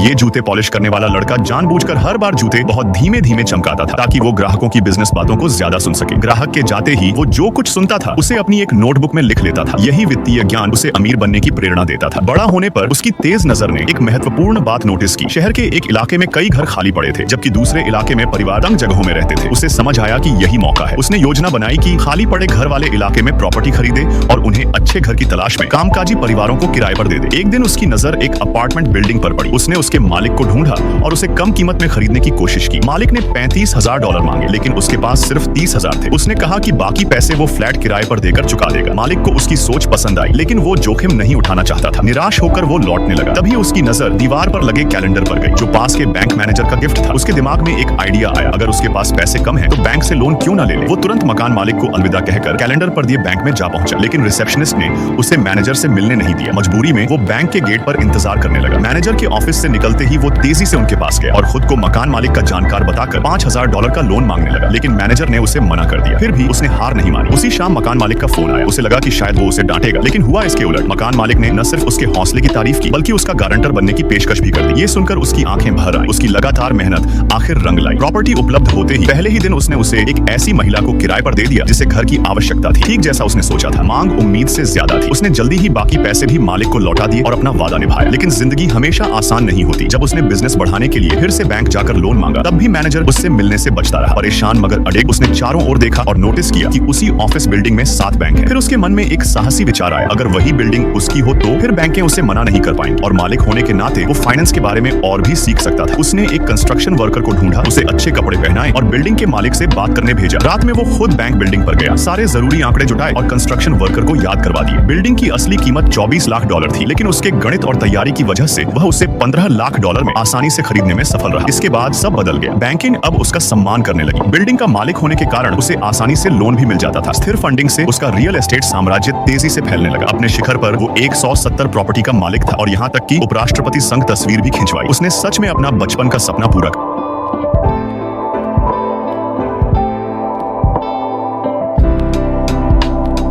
ये जूते पॉलिश करने वाला लड़का जानबूझकर हर बार जूते बहुत धीमे धीमे चमकाता था ताकि वो ग्राहकों की बिजनेस बातों को ज्यादा सुन सके। ग्राहक के जाते ही वो जो कुछ सुनता था उसे अपनी एक नोटबुक में लिख लेता था। यही वित्तीय ज्ञान उसे अमीर बनने की प्रेरणा देता था। बड़ा होने पर उसकी तेज नजर ने एक महत्वपूर्ण बात नोटिस की। शहर के एक इलाके में कई घर खाली पड़े थे, जबकि दूसरे इलाके में परिवार तंग जगहों में रहते थे। उसे समझ आया कि यही मौका है। उसने योजना बनाई कि खाली पड़े घर वाले इलाके में प्रॉपर्टी खरीदे और उन्हें अच्छे घर की तलाश में कामकाजी परिवारों को किराए पर दे दे। एक दिन उसकी नजर एक अपार्टमेंट बिल्डिंग पर पड़ी। उसने उसके मालिक को ढूंढा और उसे कम कीमत में खरीदने की कोशिश की। मालिक ने $35,000 मांगे, लेकिन उसके पास सिर्फ 30,000 थे। उसने कहा कि बाकी पैसे वो फ्लैट किराए पर देकर चुका देगा। मालिक को उसकी सोच पसंद आई, लेकिन वो जोखिम नहीं उठाना चाहता था। निराश होकर वो लौटने लगा। तभी उसकी नजर दीवार पर लगे कैलेंडर पर गई, जो पास के बैंक मैनेजर का गिफ्ट था। उसके दिमाग में एक आइडिया आया, अगर उसके पास पैसे कम हैं, तो बैंक से लोन क्यों न ले ले। वो तुरंत मकान मालिक को अलविदा कहकर कैलेंडर पर दिए बैंक में जा पहुंचा, लेकिन रिसेप्शनिस्ट ने उसे मैनेजर से मिलने नहीं दिया। मजबूरी में वो बैंक के गेट पर इंतजार करने लगा। मैनेजर के ऑफिस से निकलते ही वो तेजी से उनके पास गया और खुद को मकान मालिक का जानकार बताकर $5,000 का लोन मांगने लगा, लेकिन मैनेजर ने उसे मना कर दिया। फिर भी उसने हार नहीं मानी। उसी शाम मकान मालिक का फोन आया। उसे लगा कि शायद वो उसे डांटेगा, लेकिन हुआ इसके उलट। मकान मालिक ने न सिर्फ उसके हौसले की तारीफ की, बल्कि उसका गारंटर बनने की पेशकश भी कर दी। ये सुनकर उसकी आंखें भर आई। उसकी लगातार मेहनत आखिर रंग लाई। प्रॉपर्टी उपलब्ध होते ही पहले ही दिन उसने उसे एक ऐसी महिला को किराए पर दे दिया जिसे घर की आवश्यकता थी। ठीक जैसा उसने सोचा था, मांग उम्मीद से ज्यादा थी। उसने जल्दी ही बाकी पैसे भी मालिक को लौटा दिए और अपना वादा निभाया। लेकिन जिंदगी हमेशा आसान नहीं होती। जब उसने बिजनेस बढ़ाने के लिए फिर से बैंक जाकर लोन मांगा, तब भी मैनेजर उससे मिलने से बचता रहा। परेशान मगर अड़ेग उसने चारों ओर देखा और नोटिस किया कि उसी ऑफिस बिल्डिंग में 7 बैंक हैं। फिर उसके मन में एक साहसी विचार आया, अगर वही बिल्डिंग उसकी हो तो फिर बैंकें उसे मना नहीं कर पाएंगी, और मालिक होने के नाते वो फाइनेंस के बारे में और भी सीख सकता था। उसने एक कंस्ट्रक्शन वर्कर को ढूंढा, उसे अच्छे कपड़े पहनाए और बिल्डिंग के मालिक से बात करने भेजा। रात में वो खुद बैंक बिल्डिंग पर गया, सारे जरूरी आंकड़े जुटाए और कंस्ट्रक्शन वर्कर को याद करवा दिए। बिल्डिंग की असली कीमत $24 लाख थी, लेकिन उसके गणित और तैयारी की वजह से वह उसे $15 लाख में आसानी से खरीदने में सफल रहा। इसके बाद सब बदल गया। बैंकिंग अब उसका सम्मान करने लगी। बिल्डिंग का मालिक होने के कारण उसे आसानी से लोन भी मिल जाता था। स्थिर फंडिंग से उसका रियल एस्टेट साम्राज्य तेजी से फैलने लगा। अपने शिखर पर वो 170 प्रॉपर्टी का मालिक था और यहाँ तक कि उपराष्ट्रपति संघ तस्वीर भी खिंचवाई। उसने सच में अपना बचपन का सपना पूरा किया।